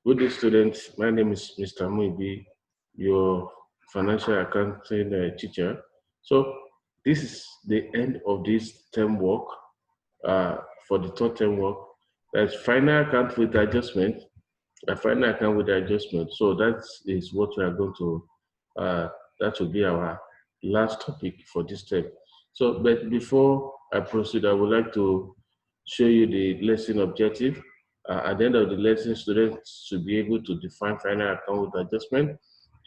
Good day, students. My name is Mr. Muibi, your financial accounting teacher. So, this is the end of this term work for the third term work. That's final account with adjustment, a final account with adjustment. So, that is what we are going to, uh, that will be our last topic for this term. So, but before I proceed, I would like to show you the lesson objective. At the end of the lesson, students should be able to define final account with adjustment.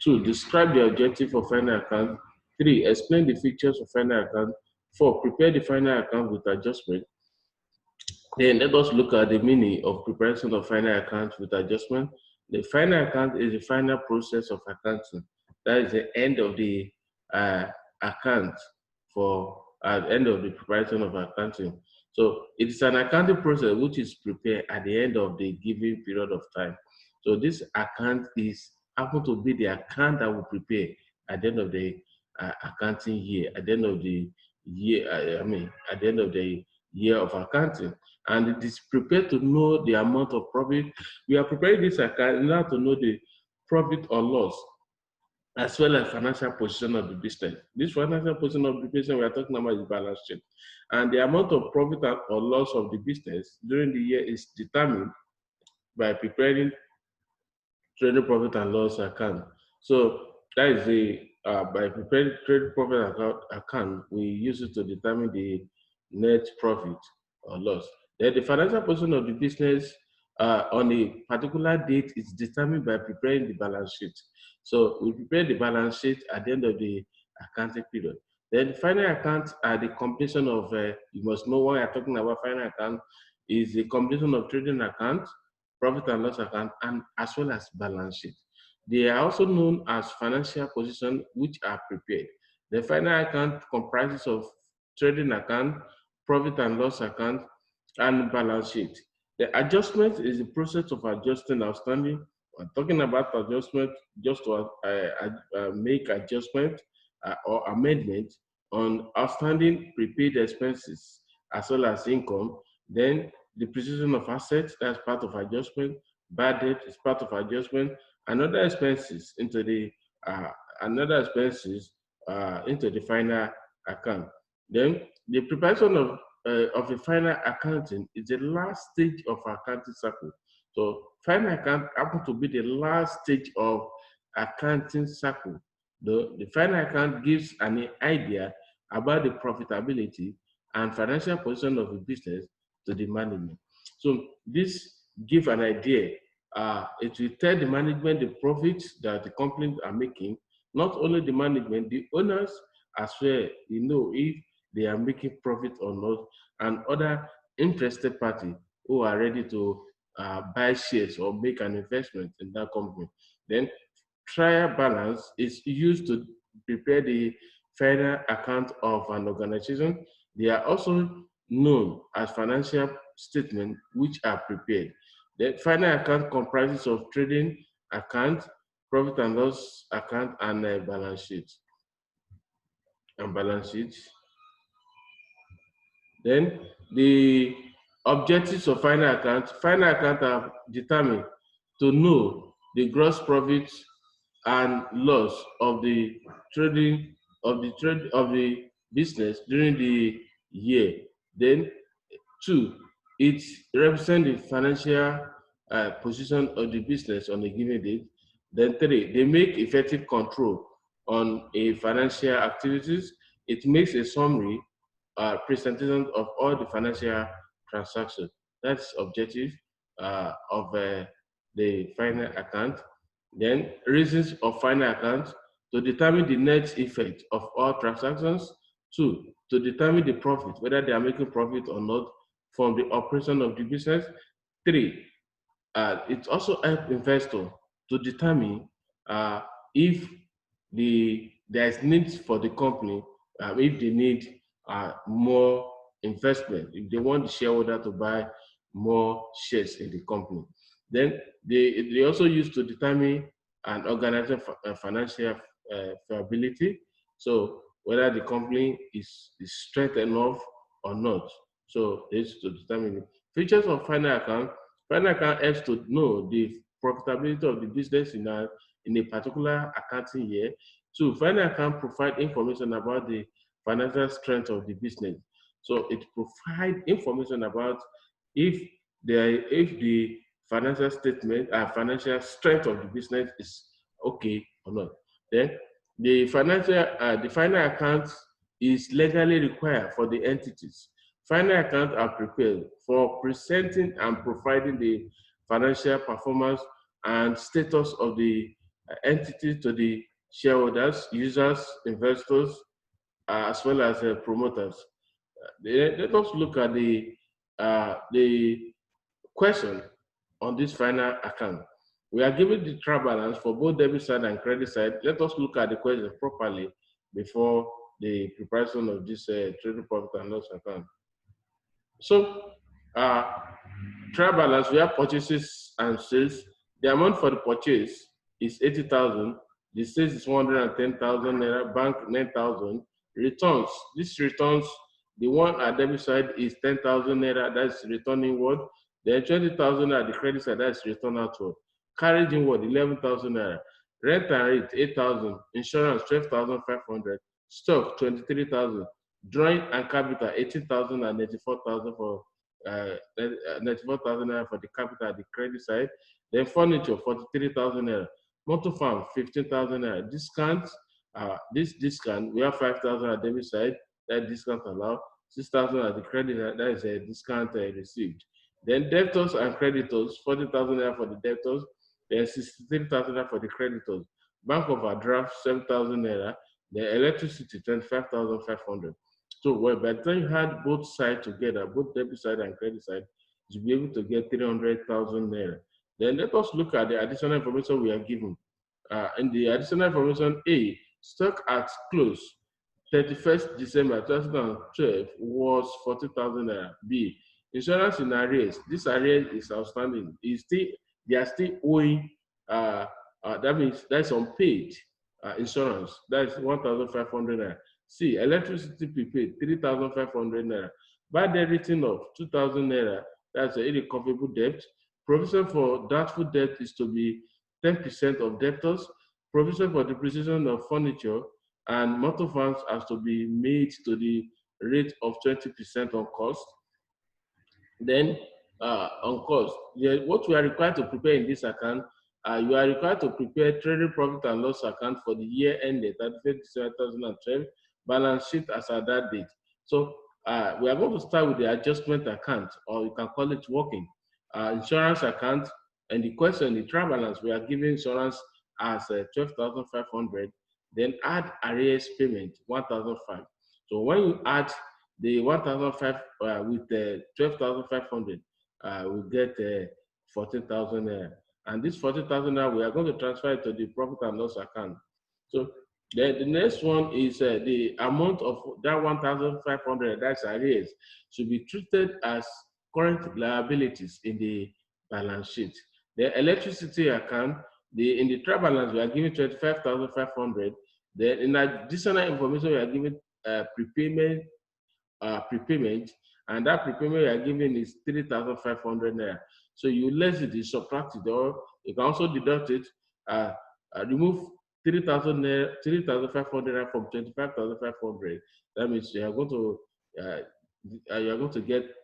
2, describe the objective of final account. 3, explain the features of final account. 4, prepare the final account with adjustment. Then let us look at the meaning of preparation of final account with adjustment. The final account is the final process of accounting. That is the end of the uh, account for at the end of the preparation of accounting. So it is an accounting process which is prepared at the end of the given period of time. So this account is happen to be the account that we prepare at the end of the accounting year, at the end of the year, at the end of the year of accounting, and it is prepared to know the amount of profit. We are preparing this account in order to know the profit or loss as well as financial position of the business. This financial position of the business we are talking about is balance sheet. And the amount of profit or loss of the business during the year is determined by preparing trading profit and loss account. So that is the by preparing trading profit account, we use it to determine the net profit or loss. Then the financial position of the business on a particular date is determined by preparing the balance sheet. So we prepare the balance sheet at the end of the accounting period. Then the final account are the completion of you must know what we are talking about. Final account is the completion of trading account, profit and loss account, and as well as balance sheet. They are also known as financial position which are prepared. The final account comprises of trading account, profit and loss account, and balance sheet. The adjustment is the process of adjusting outstanding. We're talking about adjustment just to make adjustment or amendment on outstanding prepaid expenses as well as income. Then depreciation of assets, that's part of adjustment. Bad debt is part of adjustment. Another expenses into the uh, another expenses into the final account. Then the preparation of the final accounting is the last stage of accounting cycle. So final account happen to be the last stage of accounting cycle. The final account gives an idea about the profitability and financial position of the business to the management. So this give an idea. It will tell the management the profits that the companies are making. Not only the management, the owners as well. You know if they are making profit or not, and other interested party who are ready to buy shares or make an investment in that company. Then trial balance is used to prepare the final account of an organization. They are also known as financial statements which are prepared. The final account comprises of trading account, profit and loss account, and balance sheet. And balance sheet. Then the objectives of final account are determined to know the gross profit and loss of the trading of the business during the year. Then 2, it represents the financial position of the business on a given date. Then 3, they make effective control on a financial activities. It makes a summary presentation of all the financial transactions. That's objective of the final account. Then reasons of final account to determine the net effect of all transactions. 2, to determine the profit, whether they are making profit or not from the operation of the business. 3, it also helps investor to determine if there is need for the company, if they need more investment, if they want the shareholder to buy more shares in the company. Then they also use to determine an organization financial viability. So whether the company is strength enough or not. So this to determine it. Features of final account. Final account helps to know the profitability of the business in a particular accounting year. 2, final account provide information about the financial strength of the business. So it provides information about if the financial statement financial strength of the business is okay or not. Then the final account is legally required for the entities. Final accounts are prepared for presenting and providing the financial performance and status of the entity to the shareholders, users, investors, as well as promoters. Let us look at the question on this final account. We are given the trial balance for both debit side and credit side. Let us look at the question properly before the preparation of this trading profit and loss account. So, trial balance, we have purchases and sales. The amount for the purchase is 80,000. The sales is 110,000 naira. Bank 9,000. Returns. This returns, the one at debit side is 10,000 naira. That's return inward. Then 20,000 at the credit side. That's return outward. Carried inward 11,000 naira. Rent and rate 8,000. Insurance 12,500. Stock 23,000. Drawing and capital 18,000 and 94,000 for 94,000 naira for the capital at the credit side. Then furniture 43,000 naira. Motor farm 15,000 naira. Discount, this discount we have 5,000 at debit side. That discount allowed. 6,000 at the credit side. That is a discount received. Then debtors and creditors 40,000 naira for the debtors. Then 63,000 naira for the creditors. Bank overdraft 7,000 naira. The electricity 25,500. So well, by the time you had both sides together, both debit side and credit side, you'll be able to get 300,000 naira. Then let us look at the additional information we are given. In the additional information A, stock at close 31st December 2012 was 40,000 naira. B, insurance in arrears. This arrears is outstanding. They are still owing. That means that's unpaid insurance. That's 1,500 naira. C, electricity prepaid 3,500 naira. Bad debt written off 2,000 naira. That's a irrecoverable debt. Provision for doubtful debt is to be 10% of debtors. Provision for depreciation of furniture and motor funds has to be made to the rate of 20% on cost. Then on cost, what we are required to prepare in this account, you are required to prepare trading profit and loss account for the year ended 31st December 2012, balance sheet as at that date. So we are going to start with the adjustment account, or you can call it working. Insurance account, and the question, the trial balance, we are giving insurance as 12,500, then add arrears payment 1,500. So when you add the 1,500 with 12,500, we get 14,000, and this 40,000 we are going to transfer it to the profit and loss account. So then the next one is the amount of that 1,500, that's arrears, should be treated as current liabilities in the balance sheet. The electricity account, in the trial balance, we are giving 25,500. Then in additional information, we are giving prepayment, and that prepayment we are giving is 3,500 naira. So you less it, you subtract it, or you can also deduct it, remove 3,000 naira, 3,500 from 25,500. That means you are going to get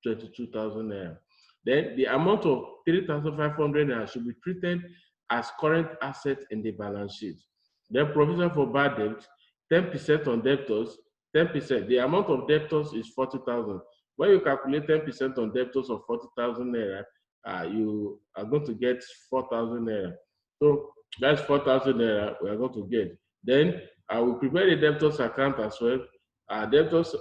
22,000 naira. Then the amount of 3,500 naira should be treated as current asset in the balance sheet. Then provision for bad debt, 10% on debtors, 10%. The amount of debtors is 40,000. When you calculate 10% on debtors of 40,000 naira, you are going to get 4,000 naira. So that's 4,000 naira we are going to get. Then I will prepare the debtors account as well. Debtors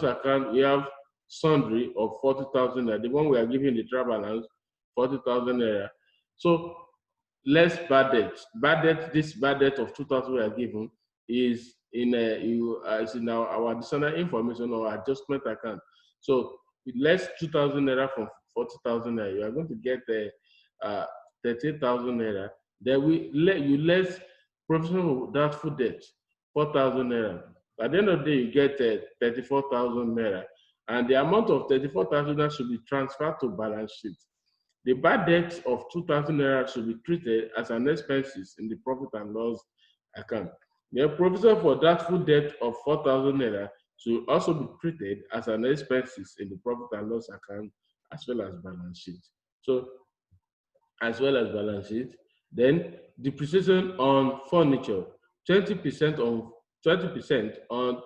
account, we have sundry of 40,000 naira. The one we are giving the trial balance, 40,000 naira. So less bad debt. Bad debt, this bad debt of 2,000 we are given is in our additional information or adjustment account. So with less 2,000 naira from 40,000 naira, you are going to get 13,000 naira. Then you less provision of doubtful debt, 4,000 naira. At the end of the day, you get 34,000 naira, and the amount of 34,000 naira should be transferred to balance sheet. The bad debt of 2,000 naira should be treated as an expenses in the profit and loss account. The provision for doubtful debt of 4,000 naira should also be treated as an expenses in the profit and loss account as well as balance sheet. So as well as balance sheet. Then depreciation on furniture, 20% on 20% on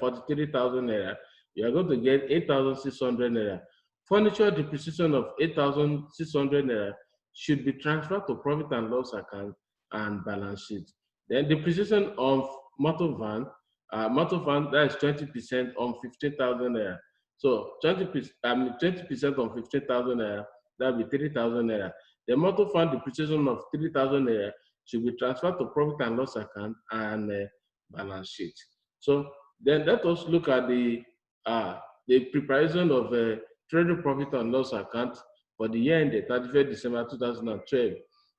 43,000 naira. You are going to get 8,600 naira. Furniture depreciation of 8,600 naira should be transferred to profit and loss account and balance sheet. Then depreciation of motor van that is 20% on 15,000 naira. So 20% on 15,000 naira, that will be 3,000 naira. The motor fund depreciation of 3,000 naira should be transferred to profit and loss account and balance sheet. So then let us look at the preparation of trading profit and loss account for the year ended 31st December 2012.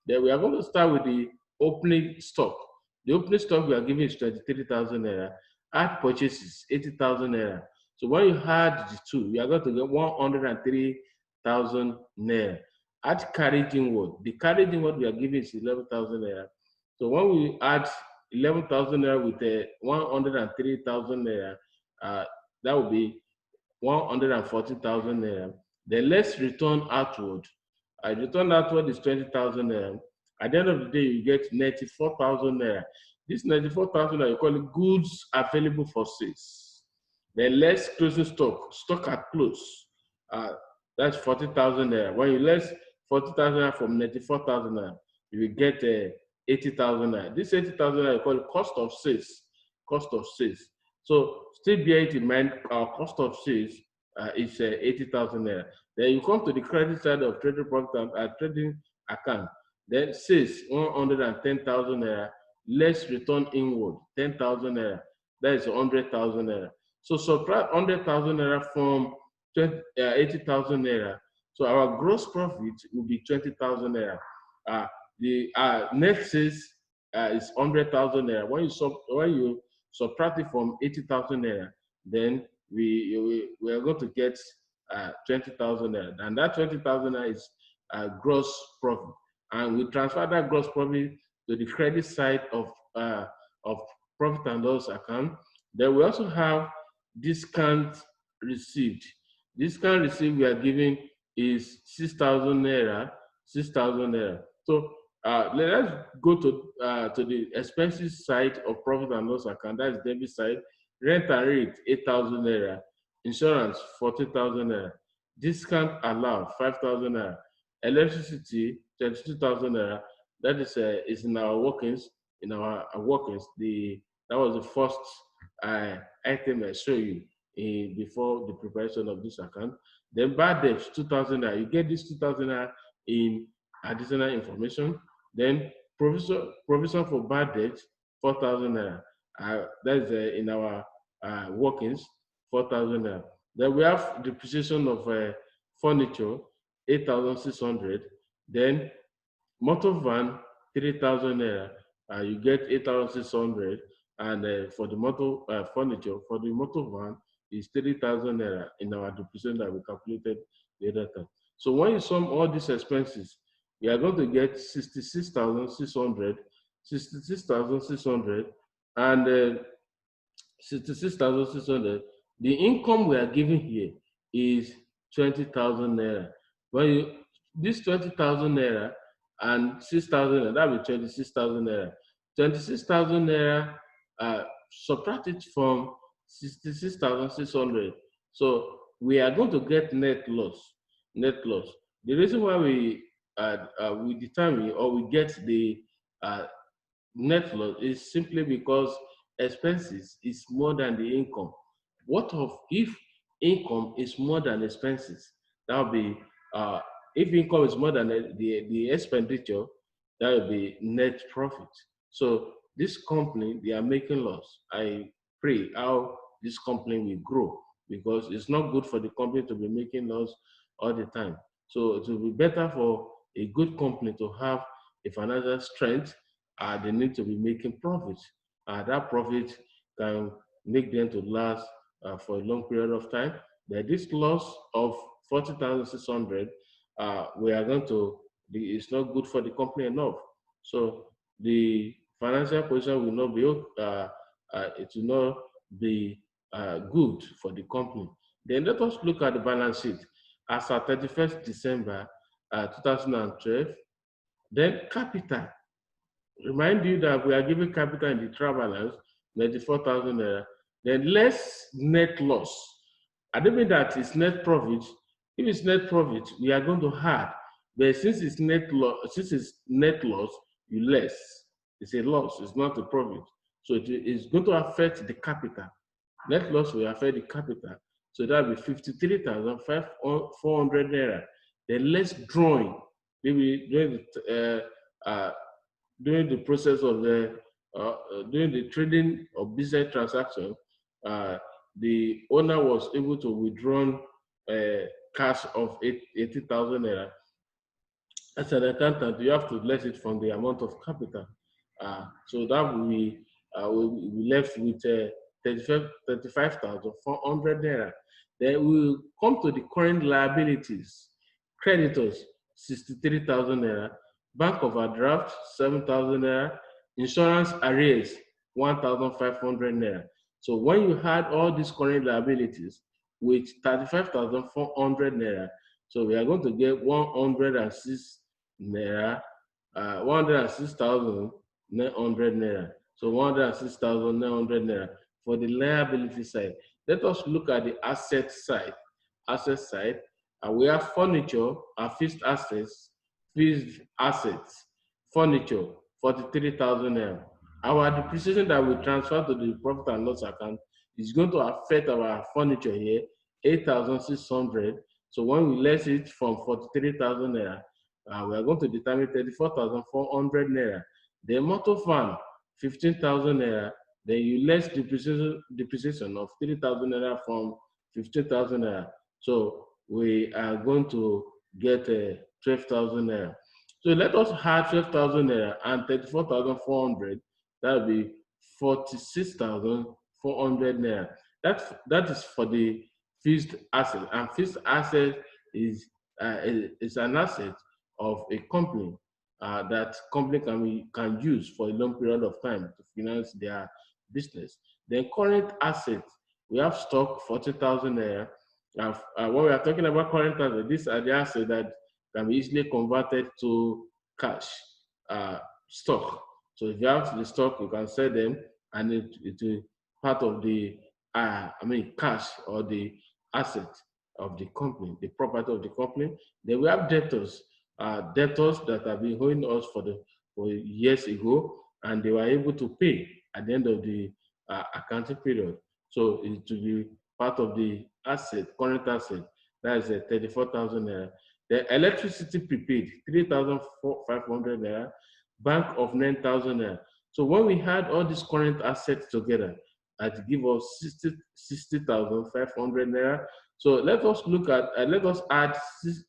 Then we are going to start with the opening stock. The opening stock we are giving is 23,000 naira. Add purchases 80,000 naira. So when you add the two, you are going to get 103,000 naira. Add carriage inward. The carriage inward we are giving is 11,000 naira. So when we add 11,000 naira with 103,000 naira, that will be 140,000 naira. Then let's return outward. Return outward is 20,000 naira. At the end of the day, you get 94,000 naira. This 94,000 naira, you call it goods available for sales. Then less closing stock at close. That's 40,000 naira. When you less 40,000 naira from 94,000 naira, you will get 80,000 naira. This 80,000 naira, you call it cost of sales. Cost of sales. So still bear it in mind, our cost of sales is 80,000 naira. Then you come to the credit side of trading profit and trading account. Then sales 110,000 naira, less return inward 10,000 naira. That is 100,000 naira. So subtract 100,000 naira from 80,000 naira. So our gross profit will be 20,000 naira. The net sales is 100,000 naira. When you subtract it from 80,000 naira, then we are going to get 20,000 naira, and that 20,000 naira is gross profit, and we transfer that gross profit to the credit side of profit and loss account. Then we also have discount received. Discount received we are giving is 6,000 naira. 6,000 naira. So let's go to the expenses side of profit and loss account. That's debit side. Rent and rate 8,000 naira. Insurance 40,000 naira. Discount allowed 5,000 naira. Electricity 22,000 naira. That is in our workings. In our workings, that was the first item I show you before the preparation of this account. Then bad debt 2,000 naira. You get this 2,000 naira in additional information. Then provision for bad debt 4,000 naira. That is in our workings 4,000 naira. Then we have depreciation of furniture 8,600. Then motor van 3,000 naira. You get 8,600. And for the motor furniture, for the motor van is 3,000 naira in our depreciation that we calculated the other time. So when you sum all these expenses, you are going to get 66,600, 66,600, and 66,600. The income we are giving here is 20,000 naira. When you this 20,000 naira and 6,000 naira, that will be 26,000 naira. 26,000 naira, subtract it from 66,600. So we are going to get net loss. Net loss. The reason why we determine or we get the net loss is simply because expenses is more than the income. What of if income is more than expenses? That will be if income is more than the expenditure, that will be net profit. So this company, they are making loss. I pray how this company will grow, because it's not good for the company to be making loss all the time. So it will be better for a good company to have a financial strength. They need to be making profit. That profit can make them to last for a long period of time. That this loss of 40,600 we are going to, it's not good for the company enough. So the financial position will not be, it will not be good for the company. Then let us look at the balance sheet. As at 31st December 2012, then capital. Remind you that we are giving capital in the trial balance, 94,000 naira. Then less net loss. I don't mean that it's net profit. If it's net profit, we are going to add. But since it's net loss, you less. It's a loss, it's not a profit. So it is going to affect the capital. Net loss will affect the capital. So that will be 53,400 naira. Then less drawing. Maybe during the process of during the trading or business transaction, uh, the owner was able to withdraw cash of 80,000 naira. As an accountant, you have to less it from the amount of capital. So that we left with 35,400 naira. Then we will come to the current liabilities. Creditors, 63,000 naira. Bank overdraft, 7,000 naira. Insurance arrears, 1,500 naira. So when you had all these current liabilities with 35,400 naira, so we are going to get 106 naira, 106,900 naira. So 106,900 naira for the liability side. Let us look at the asset side. Asset side, we have furniture, fixed assets, furniture, 43,000 naira. Our depreciation that we transfer to the profit and loss account is going to affect our furniture here, 8,600. So when we less it from 43,000 naira, we are going to determine 34,400 naira. The motor fan, 15,000 naira. Then you less depreciation of 3,000 naira from 15,000 naira. So we are going to get 12,000 naira. So let us add 12,000 naira and 34,400. That will be 46,400 naira. That is for the fixed asset, and fixed asset is an asset of a company that company can use for a long period of time to finance their business. Then current assets, we have stock, 40,000 naira. When we are talking about current assets, these are the assets that can be easily converted to cash, stock. So if you have the stock, you can sell them, and it will part of the cash or the asset of the company, the property of the company. Then we have debtors, debtors that have been owing us for years ago, and they were able to pay at the end of the accounting period. So it will be part of the asset, current asset. That is 34,000 naira. The electricity prepaid, 3,500 naira. Bank of 9,000 naira. So when we had all these current assets together, it give us 60,500 naira. So let us look at, let us add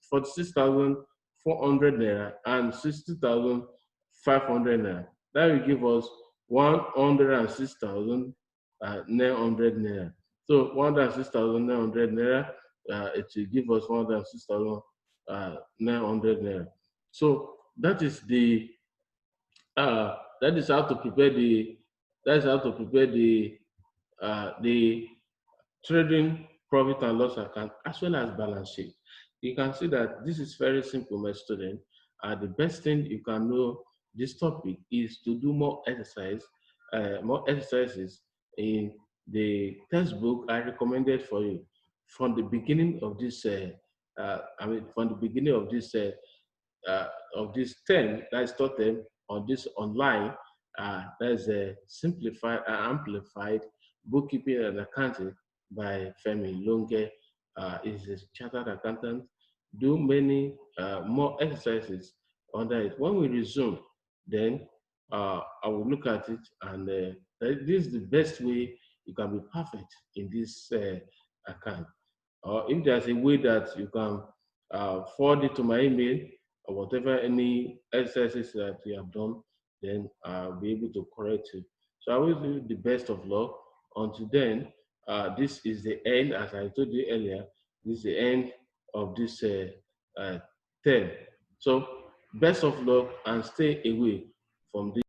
46,400 naira and 60,500 naira. That will give us 106,900 naira. So 106,900 naira, it will give us 106,900 naira. So that is the that is how to prepare the trading profit and loss account as well as balance sheet. You can see that this is very simple, my student. The best thing you can know this topic is to do more exercises in the textbook I recommended for you from the beginning of this. From the beginning of this term that is taught them on this online. There's a simplified and amplified bookkeeping and accounting by Femi Longe. Is a chartered accountant. Do many more exercises under it. When we resume, then I will look at it, and this is the best way you can be perfect in this account. Or if there's a way that you can forward it to my email or whatever, any exercises that you have done, then I'll be able to correct it. So I wish you the best of luck. Until then, this is the end, as I told you earlier, this is the end of this uh, 10. So best of luck and stay away from this.